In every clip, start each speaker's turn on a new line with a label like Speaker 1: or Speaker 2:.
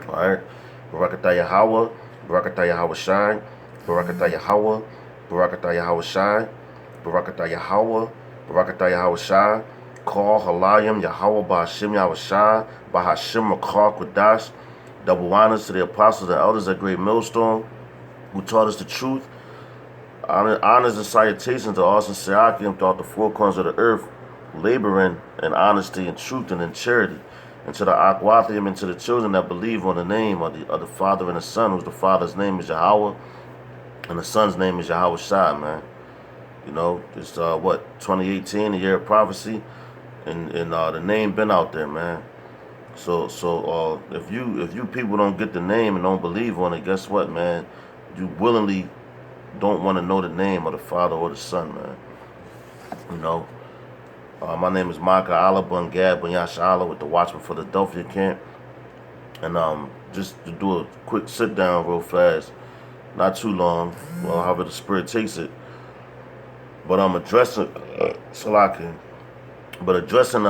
Speaker 1: Alright? Barakatah Yahweh, Barakatah Yahweh Shai, Barakatah Yahweh, Barakatah Yahweh Shai, Barakatah Yahweh, Barakatah Yahweh Shai, Call Halayim Yahweh Bahashim Yahweh Shai, Bahashim Makar Kodash. Double honors to the apostles and elders at Great Millstone who taught us the truth. Honors and salutations to all Serakim throughout the four corners of the earth, laboring in honesty and truth and in charity. And to the Akwathium and to the children that believe on the name of the Father and the Son, whose the Father's name is Yahweh, and the Son's name is Yahweh Shai, man. You know, it's 2018, the year of prophecy, and the name been out there, man. So if you people don't get the name and don't believe on it, guess what, man? You willingly don't want to know the name of the Father or the Son, man. You know, my name is Micah Allah Bun Gad Bun Yashala with the Watchman for the Philadelphia camp, and just to do a quick sit down real fast, not too long, well, however the Spirit takes it. But I'm addressing Salakin, but addressing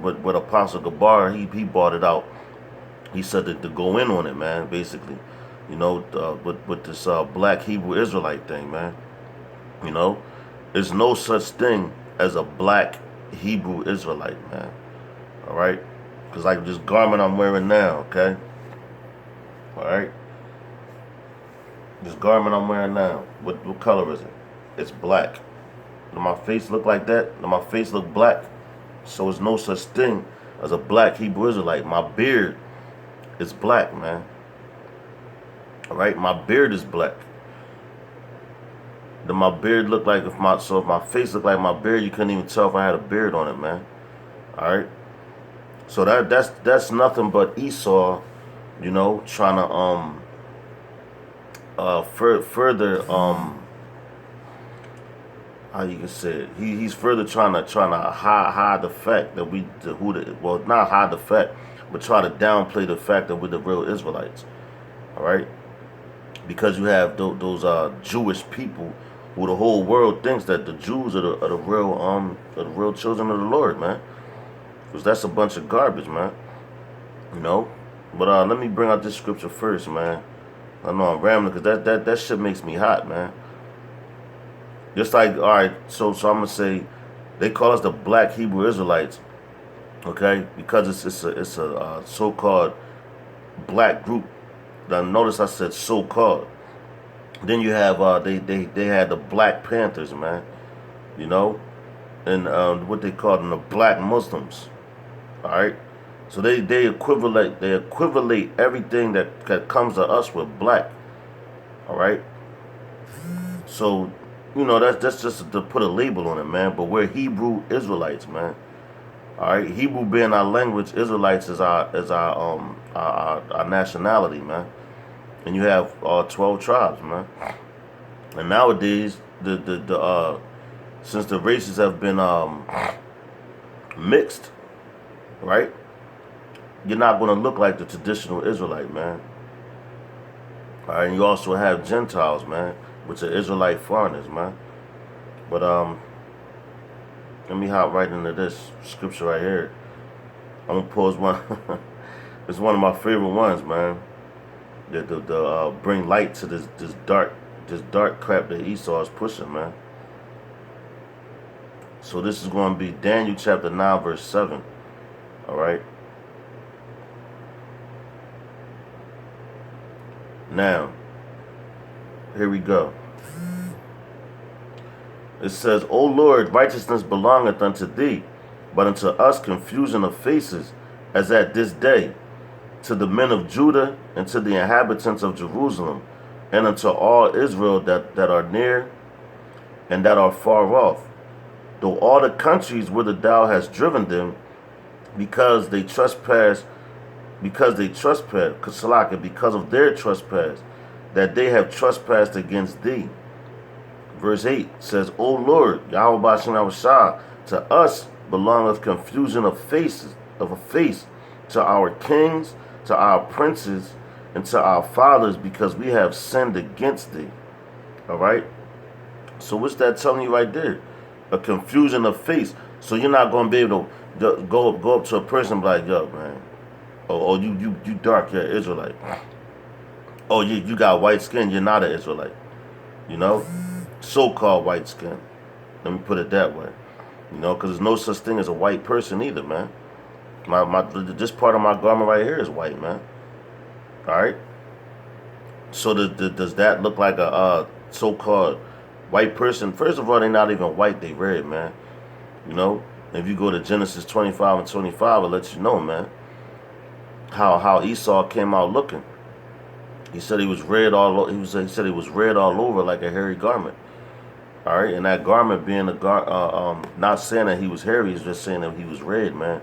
Speaker 1: with Apostle Gabar, he brought it out. He said that to go in on it, man. Basically, you know, with this black Hebrew Israelite thing, man. You know, there's no such thing as a black Hebrew Israelite, man. All right, because like this garment I'm wearing now, okay. All right, this garment I'm wearing now. What color is it? It's black. Does my face look like that? Does my face look black? So there's no such thing as a black Hebrew Israelite. My beard is black, man. All right, my beard is black. Does my beard look like if my face looked like my beard, you couldn't even tell if I had a beard on it, man. All right. So that's nothing but Esau, you know, trying to further how you can say it. He's further trying to hide the fact that not hide the fact, but try to downplay the fact that we're the real Israelites. All right, because you have those Jewish people who the whole world thinks that the Jews are the real children of the Lord, man. Because that's a bunch of garbage, man. You know. But let me bring out this scripture first, man. I know I'm rambling because that shit makes me hot, man. Just like, all right, so I'm gonna say they call us the Black Hebrew Israelites, okay? Because it's a so-called black group. Now notice I said so-called. Then you have they had the Black Panthers, man, you know, and what they call them, the Black Muslims, all right. So they equivalent everything that comes to us with black, all right. So you know that's just to put a label on it, man. But we're Hebrew Israelites, man. All right, Hebrew being our language, Israelites is our nationality, man. And you have 12 tribes, man. And nowadays, since the races have been mixed, right? You're not going to look like the traditional Israelite, man. All right, and you also have Gentiles, man, which are Israelite foreigners, man. But let me hop right into this scripture right here. I'm gonna pause one. It's one of my favorite ones, man. The bring light to this dark crap that Esau is pushing, man. So this is going to be Daniel chapter 9 verse 7. All right. Now, here we go. It says, O Lord, righteousness belongeth unto thee, but unto us confusion of faces, as at this day, to the men of Judah and to the inhabitants of Jerusalem, and unto all Israel that are near and that are far off. Though all the countries whither thou hast driven them, because they trespass, because of their trespass, that they have trespassed against thee. Verse 8 says, O Lord, Yahweh Ba'ashem Yahweh Shah, to us belongeth confusion of faces, of a face, to our kings, to our princes, and to our fathers, because we have sinned against thee. All right? So what's that telling you right there? A confusion of face. So you're not going to be able to go up to a person and be like, yo, man, Oh, you dark, you're an Israelite. Oh, you got white skin, you're not an Israelite. You know, so-called white skin. Let me put it that way. You know, because there's no such thing as a white person either, man. This part of my garment right here is white, man. All right. So does that look like a so-called white person? First of all, they're not even white; they red, man. You know, if you go to Genesis 25 and 25, it lets you know, man, how Esau came out looking. He said he was red all. He said he was red all over like a hairy garment. All right, and that garment being not saying that he was hairy, he's just saying that he was red, man.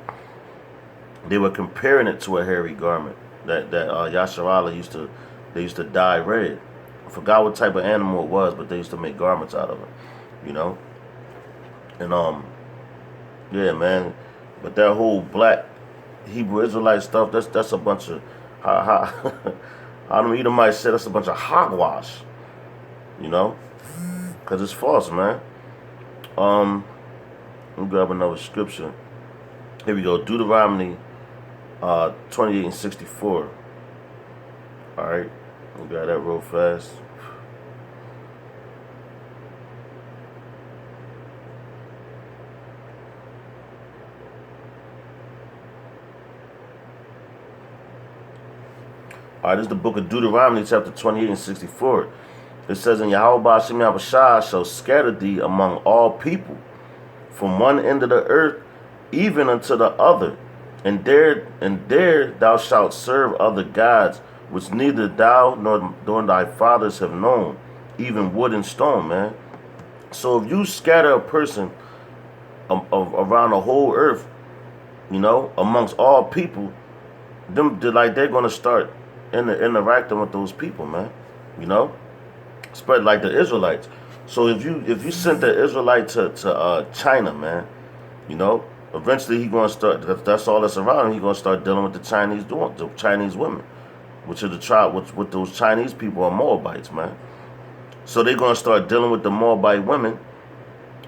Speaker 1: They were comparing it to a hairy garment that Yasharala used to dye red. I forgot what type of animal it was, but they used to make garments out of it, you know. And yeah, man. But that whole black Hebrew Israelite stuff, that's a bunch of how them Edomites said that's a bunch of hogwash, you know, because it's false, man. Let me grab another scripture. Here we go, Deuteronomy 28 and 64. All right, we got that real fast. All right, this is the book of Deuteronomy, chapter 28 and 64. It says, "And Yahweh Shem Yahushua shall scatter thee among all people, from one end of the earth even unto the other, and there thou shalt serve other gods, which neither thou nor thy fathers have known, even wood and stone," man. So if you scatter a person around the whole earth, you know, amongst all people, they're gonna start interacting with those people, man. You know, spread like the Israelites. So if you sent the Israelite to China, man, you know, eventually he gonna start. That's all that's around him. He gonna start dealing with the Chinese women, which are the tribe. With those Chinese people are Moabites, man. So they're gonna start dealing with the Moabite women,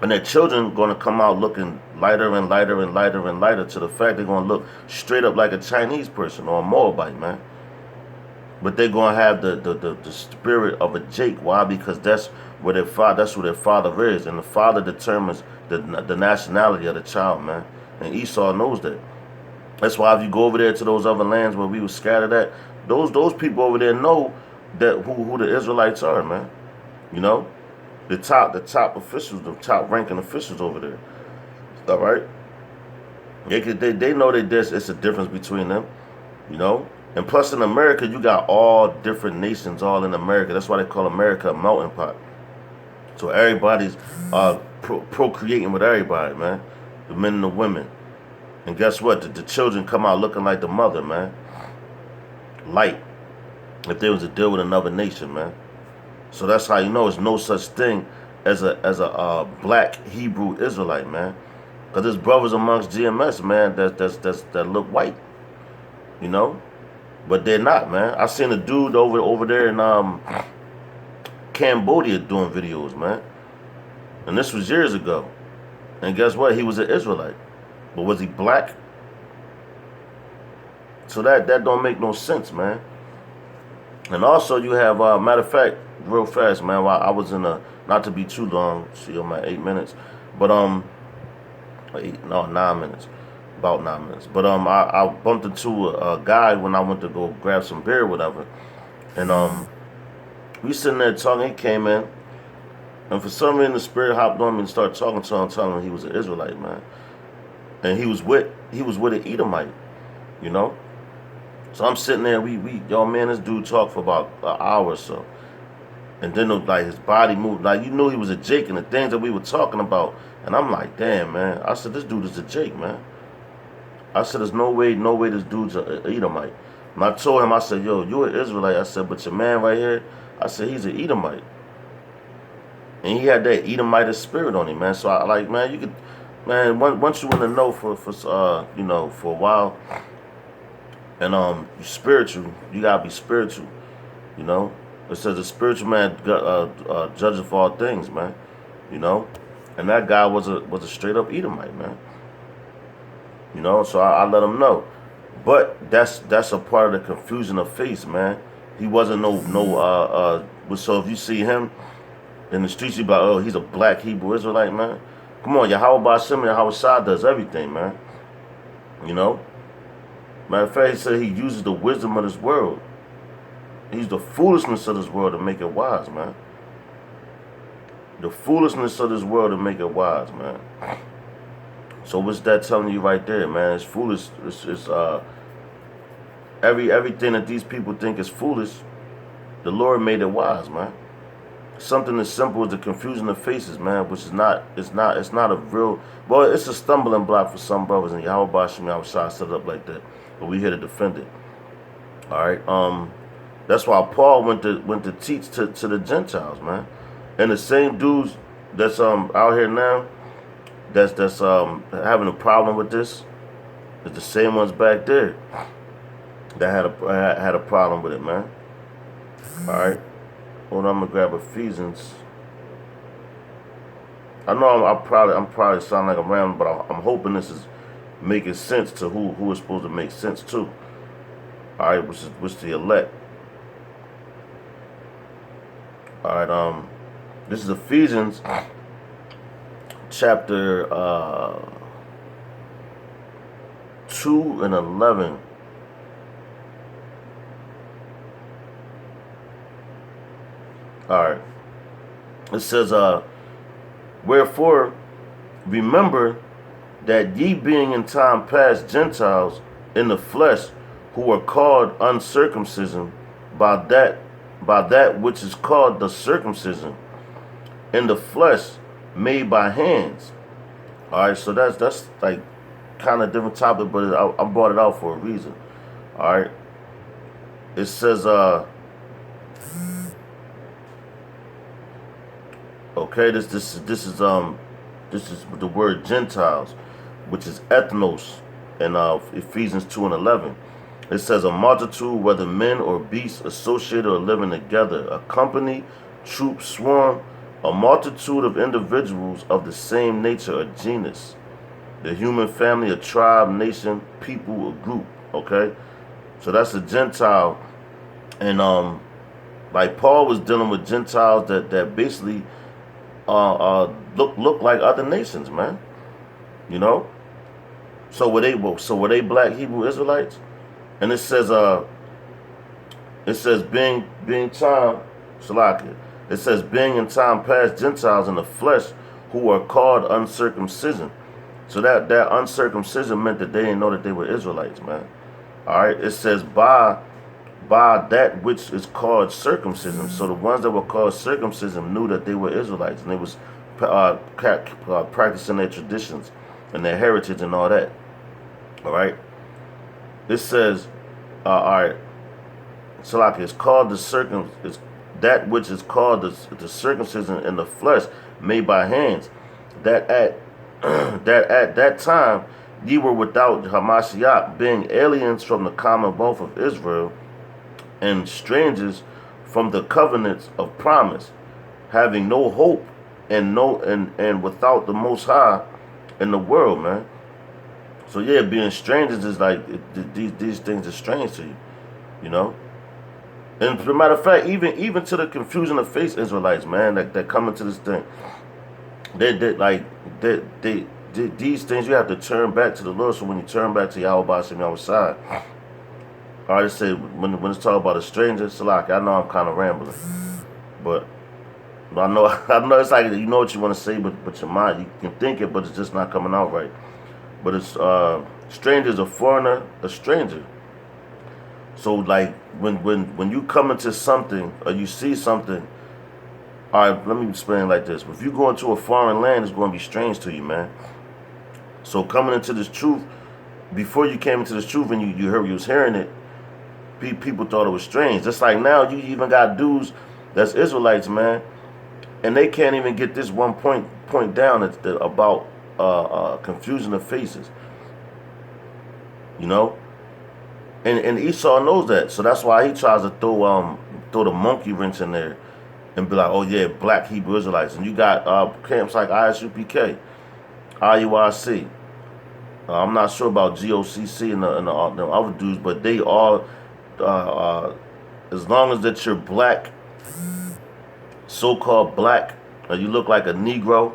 Speaker 1: and their children gonna come out looking lighter and lighter and lighter and lighter to the fact they're gonna look straight up like a Chinese person or a Moabite, man. But they're gonna have the spirit of a Jake. Why? Because that's where their father is, and the father determines the nationality of the child, man. And Esau knows that. That's why if you go over there to those other lands where we were scattered at, those people over there know that who the Israelites are, man. You know, the top officials, the top ranking officials over there. All right, they know that it's a difference between them, you know. And plus in America, you got all different nations all in America. That's why they call America a melting pot. So everybody's procreating with everybody, man. The men and the women. And guess what? The children come out looking like the mother, man. Light. If they was to deal with another nation, man. So that's how you know there's no such thing as a black Hebrew Israelite, man. Because there's brothers amongst GMS, man, that look white. You know? But they're not, man. I seen a dude over there in Cambodia doing videos, man. And this was years ago. And guess what? He was an Israelite. But was he black? So that don't make no sense, man. And also you have, matter of fact, real fast, man, while I was in not to be too long, see, I'm at 8 minutes. But, 9 minutes. About 9 minutes. But I bumped into a guy when I went to go grab some beer or whatever. And we sitting there talking. He came in, and for some reason the spirit hopped on me and started talking to him, telling him he was an Israelite, man. And he was with an Edomite, you know. So I'm sitting there, yo, man, this dude talked for about an hour or so. And then like his body moved, like you knew he was a Jake and the things that we were talking about. And I'm like, damn, man. I said, this dude is a Jake, man. I said, there's no way this dude's an Edomite. And I told him, I said, yo, you're an Israelite. I said, but your man right here, I said, he's an Edomite. And he had that Edomite spirit on him, man. So I like, man, you could, man, once you want to know for you know, for a while, and you spiritual, you gotta be spiritual, you know. It says the spiritual man judges for all things, man, you know. And that guy was a straight up Edomite, man. You know, so I let him know. But that's a part of the confusion of faith, man. He wasn't so if you see him in the streets, you be like, oh, he's a black Hebrew Israelite, man. Come on, Yahweh Ba'Shem and Yahweh Shah does everything, man. You know? Matter of fact, he said he uses the wisdom of this world. He's the foolishness of this world to make it wise, man. The foolishness of this world to make it wise, man. So what's that telling you right there, man? It's foolish. It's everything that these people think is foolish, the Lord made it wise, man. Something as simple as the confusion of faces, man, which is not, it's not a real, well, it's a stumbling block for some brothers, and Yahweh Ba'Shem Yahweh Shah set it up like that, but we here to defend it. All right, that's why Paul went to teach to the Gentiles, man, and the same dudes that's out here now, that's having a problem with this, is the same ones back there that had a problem with it, man. All right. Hold on, I'm gonna grab Ephesians. I know I'm probably sound like a ram, but I'm hoping this is making sense to who is supposed to make sense to. All right, which the elect. All right, this is Ephesians chapter 2:11. All right. It says, wherefore, remember that ye being in time past Gentiles in the flesh, who are called uncircumcision by that which is called the circumcision in the flesh made by hands. All right, so that's like kind of different topic, but I brought it out for a reason. All right. It says, okay, this is the word Gentiles, which is ethnos, in Ephesians 2:11. It says a multitude, whether men or beasts, associated or living together, a company, troop, swarm, a multitude of individuals of the same nature, a genus, the human family, a tribe, nation, people, a group. Okay, so that's a Gentile, and like Paul was dealing with Gentiles that basically look like other nations, man. You know. So were they black Hebrew Israelites? And it says being time Salakia. It says being in time past Gentiles in the flesh who are called uncircumcision. So that uncircumcision meant that they didn't know that they were Israelites, man. All right. It says by that which is called circumcision. So the ones that were called circumcision knew that they were Israelites, and they was practicing their traditions and their heritage and all that. All right. It says, all right, Salaki, it's called it's that which is called the circumcision in the flesh made by hands, that at that time ye were without Hamashiach, being aliens from the commonwealth of Israel and strangers from the covenants of promise, having no hope and without the Most High in the world, man. So yeah, being strangers is like these things are strange to you, you know. And as a matter of fact, even to the confusion of faith Israelites, man, that come into this thing, these things you have to turn back to the Lord. So when you turn back to Yahweh Ba'Shem Yahweh Shai, I already say when it's talking about a stranger, Salaki, I know I'm kind of rambling, but I know it's like you know what you want to say, but your mind, you can think it, but it's just not coming out right. But it's stranger is a foreigner, a stranger. So like when you come into something or you see something, all right, let me explain it like this. If you go into a foreign land, it's going to be strange to you, man. So coming into this truth, before you came into this truth and you was hearing it, people thought it was strange. Just like now, you even got dudes that's Israelites, man, and they can't even get this one point down about confusion of faces. You know, and Esau knows that, so that's why he tries to throw the monkey wrench in there and be like, oh yeah, black Hebrew Israelites, and you got camps like ISUPK, IURC, I'm not sure about GOCC and the other dudes, but they all, uh, uh, as long as that you're black, so-called black, or you look like a Negro,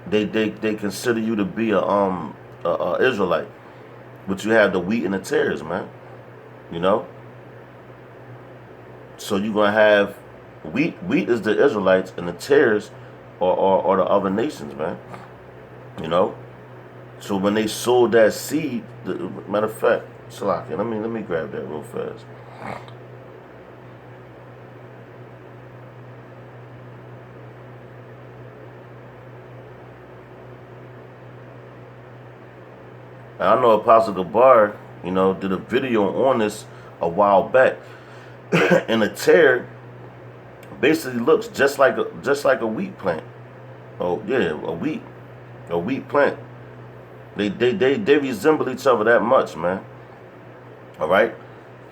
Speaker 1: they consider you to be a Israelite. But you have the wheat and the tares, man. You know, so you're gonna have wheat. Wheat is the Israelites, and the tares are the other nations, man. You know. So when they sowed that seed, matter of fact, Salaki, let me grab that real fast. And I know Apostle Gabar, did a video on this a while back, and a tear basically looks just like a wheat plant. Oh yeah, a wheat plant. They resemble each other that much, man. All right.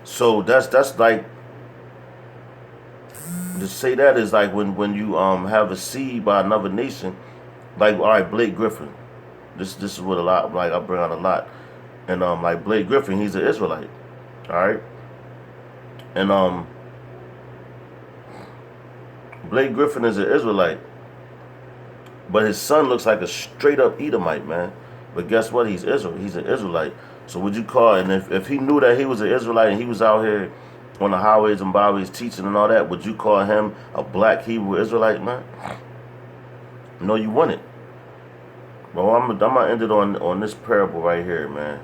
Speaker 1: So that's like, to say that is like when you have a seed by another nation, like, all right, Blake Griffin. This is what a lot, like, I bring out a lot, and like Blake Griffin, he's an Israelite, all right, and Blake Griffin is an Israelite, but his son looks like a straight up Edomite, man. But guess what? He's Israel. He's an Israelite. So would you call, and if he knew that he was an Israelite and he was out here on the highways and byways teaching and all that, would you call him a black Hebrew Israelite, man? No, you wouldn't. Well, I'm gonna end it on this parable right here, man.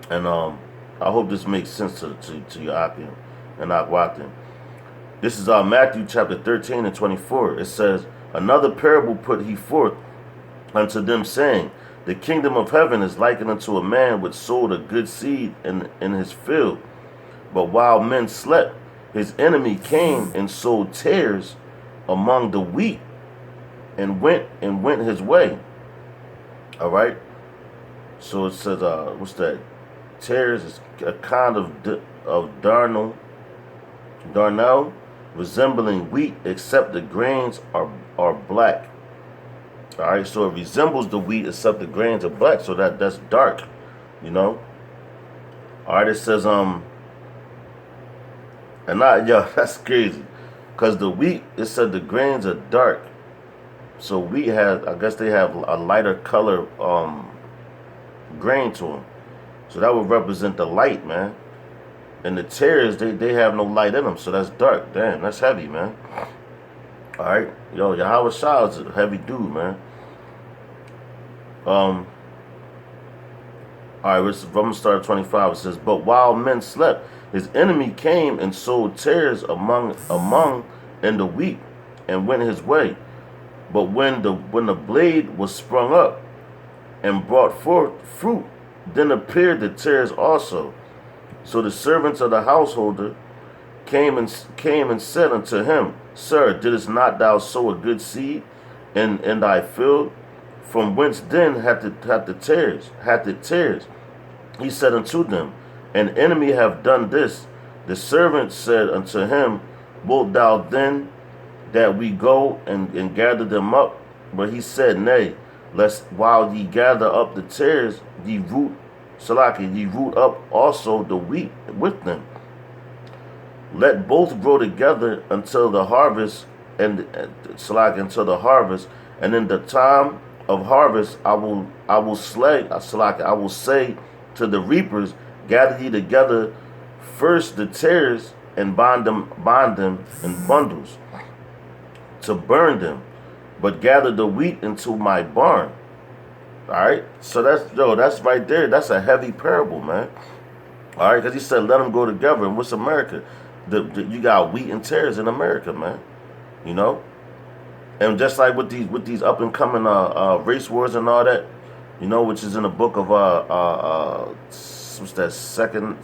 Speaker 1: And I hope this makes sense to Yakim and Akwatim. This is Matthew chapter 13 and 24. It says, another parable put he forth unto them, saying, the kingdom of heaven is likened unto a man which sowed a good seed in his field. But while men slept, his enemy came and sowed tares among the wheat, and went his way. All right. So it says, what's that? Tares is a kind of darnel, resembling wheat, except the grains are black. All right. So it resembles the wheat, except the grains are black. So that's dark. All right. It says that's crazy, because the wheat, it said the grains are dark. So wheat has, I guess they have a lighter color grain to them. So that would represent the light, man. And the tares, they have no light in them, so that's dark. Damn, that's heavy, man. All right, yo, Yahweh Shah is a heavy dude, man. All right, I'm gonna start at 25. It says, but while men slept, his enemy came and sowed tares among in the wheat, and went his way. But when the blade was sprung up and brought forth fruit, then appeared the tares also. So the servants of the householder came and said unto him, Sir, didst not thou sow a good seed in thy field? From whence then hath it tares? He said unto them, An enemy have done this. The servant said unto him, Wilt thou then that we go and gather them up? But he said, Nay, lest while ye gather up the tares, ye root up also the wheat with them. Let both grow together until the harvest, until the harvest, and in the time of harvest I will say to the reapers, gather ye together first the tares, and bind them in bundles to burn them, but gather the wheat into my barn. All right, so that's right there. That's a heavy parable, man. All right, because he said let them go together. And what's America? You got wheat and tares in America, man. And just like with these up and coming race wars and all that, which is in the book of what's that, second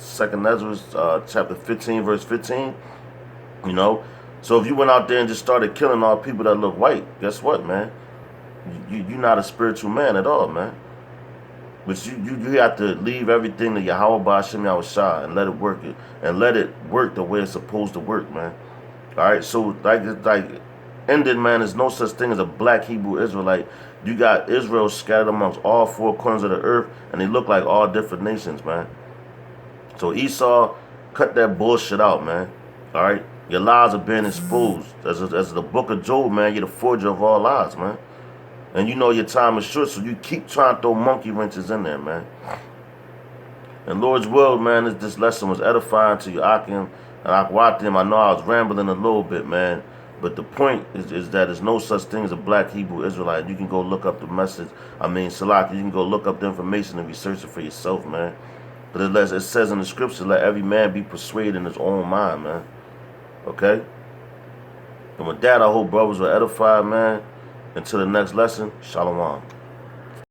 Speaker 1: Ezra chapter 15 verse 15. So if you went out there and just started killing all people that look white, guess what, man? You're not a spiritual man at all, man. But you have to leave everything to Yahweh Ba'Shem Yahweh Shah and let it work the way it's supposed to work, man. All right, so like ended, man, there's no such thing as a black Hebrew Israelite. You got Israel scattered amongst all four corners of the earth, and they look like all different nations, man. So Esau, cut that bullshit out, man. All right? Your lies are being exposed. As the book of Job, man, you're the forger of all lies, man. And you know your time is short, so you keep trying to throw monkey wrenches in there, man. And Lord's will, man, this lesson was edifying to you, Akim and Akwatim. I know I was rambling a little bit, man. But the point is that there's no such thing as a black Hebrew Israelite. You can go look up the message. Salak, you can go look up the information and research it for yourself, man. But it says in the scripture, let every man be persuaded in his own mind, man. Okay? And with that, I hope brothers were edified, man. Until the next lesson, shalom.